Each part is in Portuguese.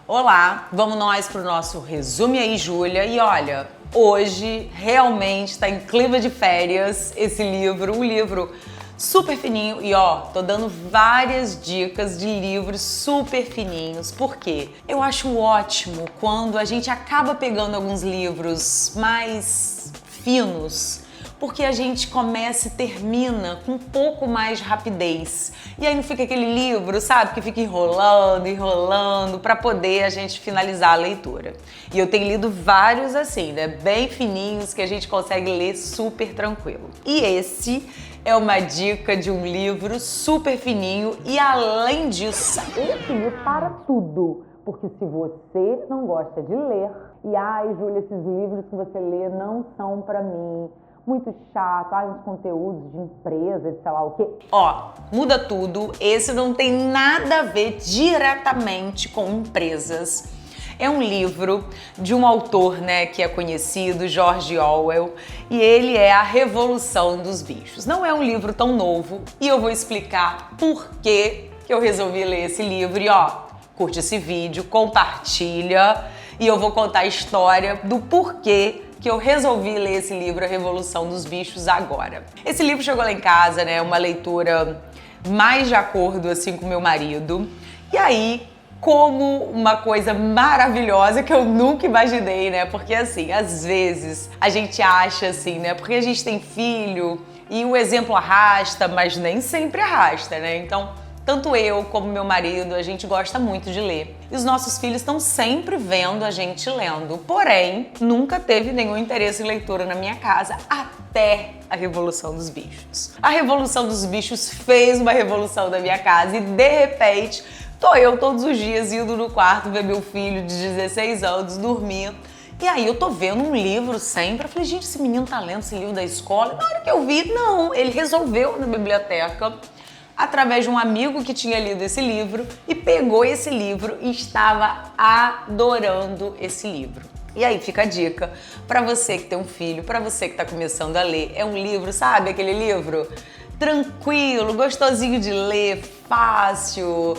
Olá, vamos nós pro nosso Resume aí, Júlia. E olha, hoje realmente está em clima de férias esse livro, um livro super fininho. E ó, tô dando várias dicas de livros super fininhos, porque eu acho ótimo quando a gente acaba pegando alguns livros mais finos, porque a gente começa e termina com um pouco mais de rapidez. E aí não fica aquele livro, sabe, que fica enrolando para poder a gente finalizar a leitura. E eu tenho lido vários assim, né, bem fininhos, que a gente consegue ler super tranquilo. E esse é uma dica de um livro super fininho e, além disso, esse livro para tudo. Porque se você não gosta de ler, e ai, Júlia, esses livros que você lê não são para mim, muito chato, uns conteúdos de empresa, de sei lá o quê. Ó, muda tudo. Esse não tem nada a ver diretamente com empresas. É um livro de um autor, né, que é conhecido, George Orwell, e ele é A Revolução dos Bichos. Não é um livro tão novo e eu vou explicar por que eu resolvi ler esse livro. E ó, curte esse vídeo, compartilha e eu vou contar a história do porquê que eu resolvi ler esse livro, A Revolução dos Bichos, agora. Esse livro chegou lá em casa, né, uma leitura mais de acordo assim com meu marido. E aí, como uma coisa maravilhosa que eu nunca imaginei, né? Porque assim, às vezes a gente acha assim, né? Porque a gente tem filho e o exemplo arrasta, mas nem sempre arrasta, né? Então, tanto eu como meu marido, a gente gosta muito de ler. E os nossos filhos estão sempre vendo a gente lendo. Porém, nunca teve nenhum interesse em leitura na minha casa, até a Revolução dos Bichos. A Revolução dos Bichos fez uma revolução na minha casa e, de repente, tô eu todos os dias indo no quarto ver meu filho de 16 anos dormir. E aí eu tô vendo um livro sempre. Eu falei, gente, esse menino tá lendo esse livro da escola? Na hora que eu vi, não, ele resolveu na biblioteca, através de um amigo que tinha lido esse livro, e pegou esse livro e estava adorando esse livro. E aí fica a dica para você que tem um filho, para você que está começando a ler. É um livro, sabe, aquele livro tranquilo, gostosinho de ler, fácil,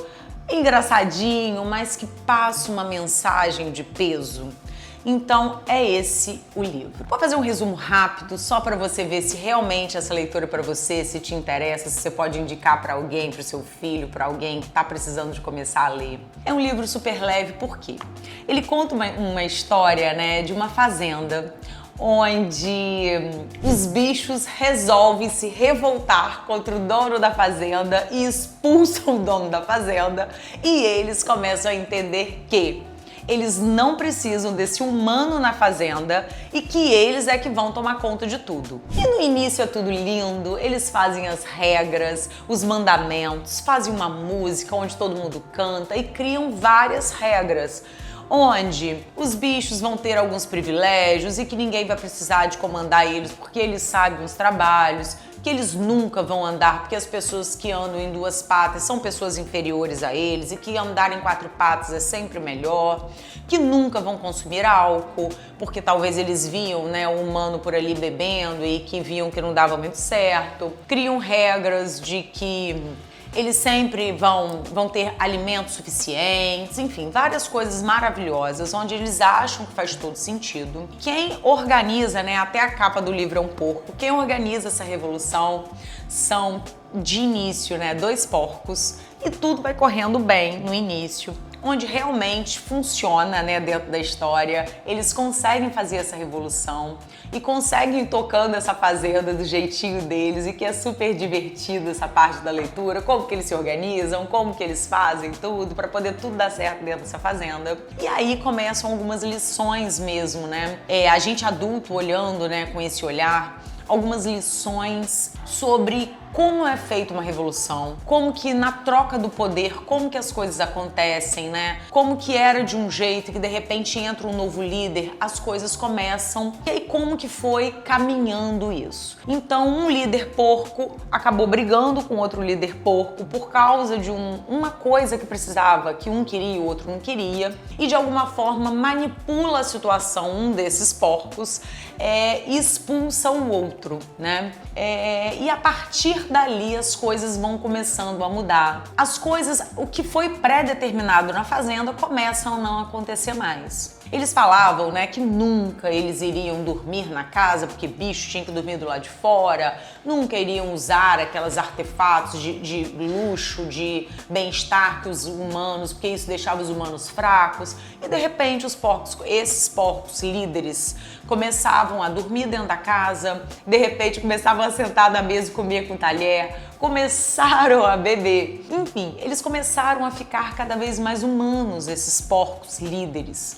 engraçadinho, mas que passa uma mensagem de peso. Então é esse o livro. Vou fazer um resumo rápido só para você ver se realmente essa leitura é para você, se te interessa, se você pode indicar para alguém, para o seu filho, para alguém que está precisando de começar a ler. É um livro super leve, por quê? Ele conta uma história, né, de uma fazenda onde os bichos resolvem se revoltar contra o dono da fazenda e expulsam o dono da fazenda, e eles começam a entender que eles não precisam desse humano na fazenda e que eles é que vão tomar conta de tudo. E no início é tudo lindo, eles fazem as regras, os mandamentos, fazem uma música onde todo mundo canta e criam várias regras, onde os bichos vão ter alguns privilégios e que ninguém vai precisar de comandar eles porque eles sabem os trabalhos, que eles nunca vão andar porque as pessoas que andam em duas patas são pessoas inferiores a eles e que andar em quatro patas é sempre melhor, que nunca vão consumir álcool porque talvez eles viam, né, um humano por ali bebendo e que viam que não dava muito certo. Criam regras de que eles sempre vão ter alimentos suficientes, enfim, várias coisas maravilhosas, onde eles acham que faz todo sentido. Quem organiza, né, até a capa do livro é um porco, quem organiza essa revolução são, de início, né, 2 porcos, e tudo vai correndo bem no início, onde realmente funciona, né, dentro da história. Eles conseguem fazer essa revolução e conseguem ir tocando essa fazenda do jeitinho deles, e que é super divertido essa parte da leitura, como que eles se organizam, como que eles fazem tudo para poder tudo dar certo dentro dessa fazenda. E aí começam algumas lições mesmo, né? A gente adulto olhando, né, com esse olhar, algumas lições sobre como é feita uma revolução, como que na troca do poder, como que as coisas acontecem, né? Como que era de um jeito que de repente entra um novo líder, as coisas começam, e aí como que foi caminhando isso. Então um líder porco acabou brigando com outro líder porco por causa de uma coisa que precisava, que um queria e o outro não queria, e de alguma forma manipula a situação, um desses porcos, e expulsa o outro, né? E a partir dali as coisas vão começando a mudar. As coisas, o que foi pré-determinado na fazenda, começam a não acontecer mais. Eles falavam, né, que nunca eles iriam dormir na casa, porque bicho tinha que dormir do lado de fora, nunca iriam usar aqueles artefatos de luxo, de bem-estar que os humanos, porque isso deixava os humanos fracos. E de repente esses porcos líderes começavam a dormir dentro da casa, de repente começavam a sentar na mesa e comer com talher, começaram a beber. Enfim, eles começaram a ficar cada vez mais humanos, esses porcos líderes.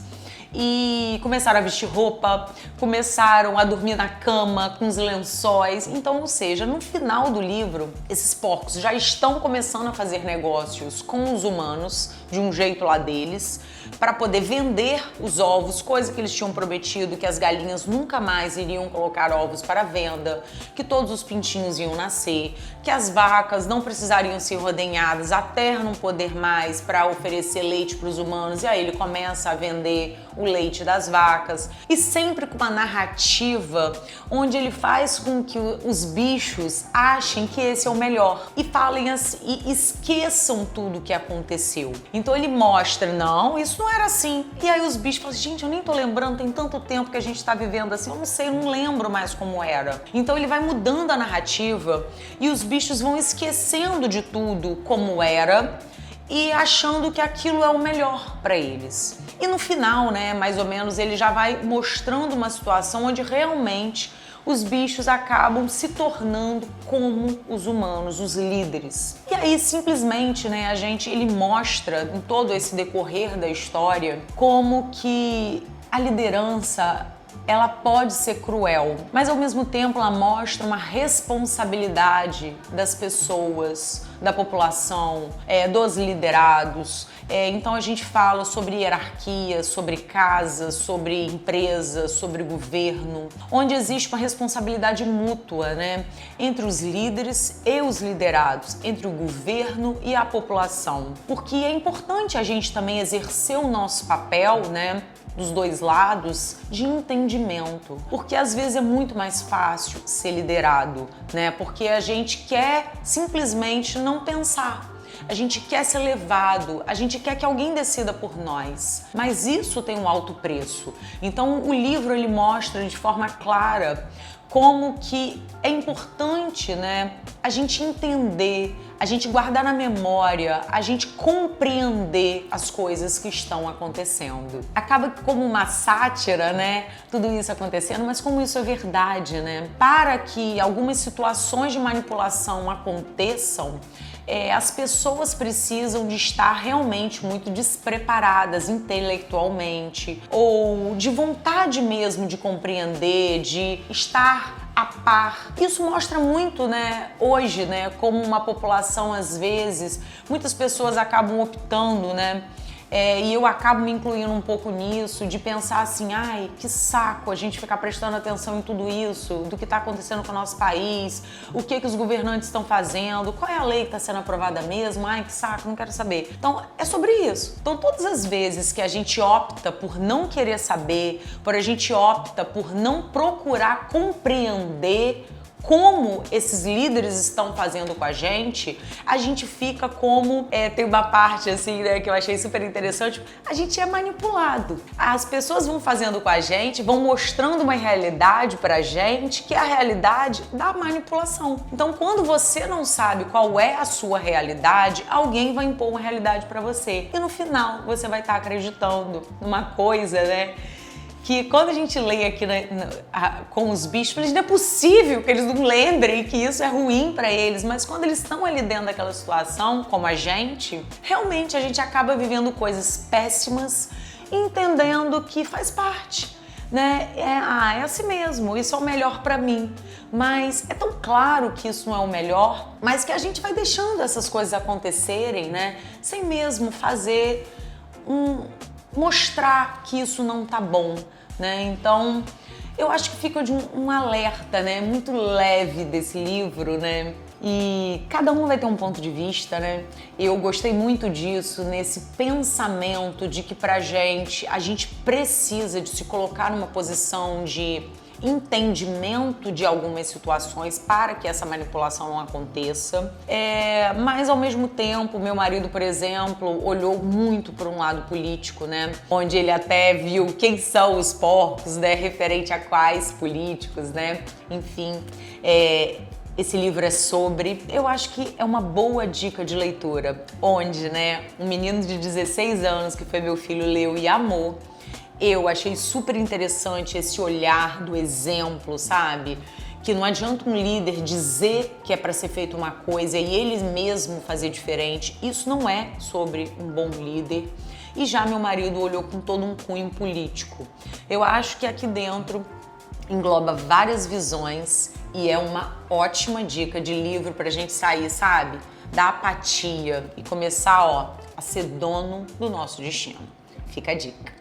E começaram a vestir roupa, começaram a dormir na cama com os lençóis. Então, ou seja, no final do livro, esses porcos já estão começando a fazer negócios com os humanos, de um jeito lá deles, para poder vender os ovos, coisa que eles tinham prometido, que as galinhas nunca mais iriam colocar ovos para venda, que todos os pintinhos iam nascer, que as vacas não precisariam ser ordenhadas até não poder mais para oferecer leite para os humanos. E aí ele começa a vender o leite das vacas, e sempre com uma narrativa onde ele faz com que os bichos achem que esse é o melhor e falem assim, e esqueçam tudo o que aconteceu. Então ele mostra, não, isso não era assim. E aí os bichos falam, gente, eu nem tô lembrando, tem tanto tempo que a gente tá vivendo assim, eu não sei, eu não lembro mais como era. Então ele vai mudando a narrativa e os bichos vão esquecendo de tudo como era e achando que aquilo é o melhor para eles. E no final, né, mais ou menos, ele já vai mostrando uma situação onde realmente os bichos acabam se tornando como os humanos, os líderes. E aí, simplesmente, né, ele mostra em todo esse decorrer da história como que a liderança ela pode ser cruel, mas ao mesmo tempo ela mostra uma responsabilidade das pessoas, da população, dos liderados. Então a gente fala sobre hierarquia, sobre casa, sobre empresa, sobre governo, onde existe uma responsabilidade mútua, né, entre os líderes e os liderados, entre o governo e a população. Porque é importante a gente também exercer o nosso papel, né, dos dois lados, de entendimento, porque às vezes é muito mais fácil ser liderado, né? Porque a gente quer simplesmente não pensar. A gente quer ser levado, a gente quer que alguém decida por nós, mas isso tem um alto preço. Então o livro ele mostra de forma clara como que é importante, né, a gente entender, a gente guardar na memória, a gente compreender as coisas que estão acontecendo. Acaba como uma sátira, né, tudo isso acontecendo, mas como isso é verdade, né? Para que algumas situações de manipulação aconteçam, as pessoas precisam de estar realmente muito despreparadas intelectualmente ou de vontade mesmo de compreender, de estar a par. Isso mostra muito, né, hoje, né, como uma população, às vezes, muitas pessoas acabam optando, né, e eu acabo me incluindo um pouco nisso, de pensar assim, ai, que saco a gente ficar prestando atenção em tudo isso, do que está acontecendo com o nosso país, o que os governantes estão fazendo, qual é a lei que está sendo aprovada mesmo, ai, que saco, não quero saber. Então, é sobre isso. Então, todas as vezes que a gente opta por não querer saber, a gente opta por não procurar compreender como esses líderes estão fazendo com a gente fica como, tem uma parte assim, né, que eu achei super interessante, a gente é manipulado. As pessoas vão fazendo com a gente, vão mostrando uma realidade pra gente que é a realidade da manipulação. Então, quando você não sabe qual é a sua realidade, alguém vai impor uma realidade pra você. E no final, você vai estar acreditando numa coisa, né, que quando a gente lê aqui com os bichos, não é possível que eles não lembrem que isso é ruim para eles, mas quando eles estão ali dentro daquela situação, como a gente, realmente a gente acaba vivendo coisas péssimas, entendendo que faz parte, né? É assim mesmo, isso é o melhor para mim, mas é tão claro que isso não é o melhor, mas que a gente vai deixando essas coisas acontecerem, né? Sem mesmo fazer mostrar que isso não tá bom, né? Então, eu acho que fica de um alerta, né, muito leve desse livro, né? E cada um vai ter um ponto de vista, né? Eu gostei muito disso, nesse pensamento de que a gente precisa de se colocar numa posição de entendimento de algumas situações para que essa manipulação não aconteça. Mas ao mesmo tempo, meu marido, por exemplo, olhou muito para um lado político, né? Onde ele até viu quem são os porcos, né? Referente a quais políticos, né? Enfim, esse livro é sobre, eu acho que é uma boa dica de leitura, onde, né, um menino de 16 anos, que foi meu filho, leu e amou. Eu achei super interessante esse olhar do exemplo, sabe? Que não adianta um líder dizer que é para ser feita uma coisa e ele mesmo fazer diferente. Isso não é sobre um bom líder. E já meu marido olhou com todo um cunho político. Eu acho que aqui dentro engloba várias visões e é uma ótima dica de livro pra gente sair, sabe? Da apatia e começar, a ser dono do nosso destino. Fica a dica.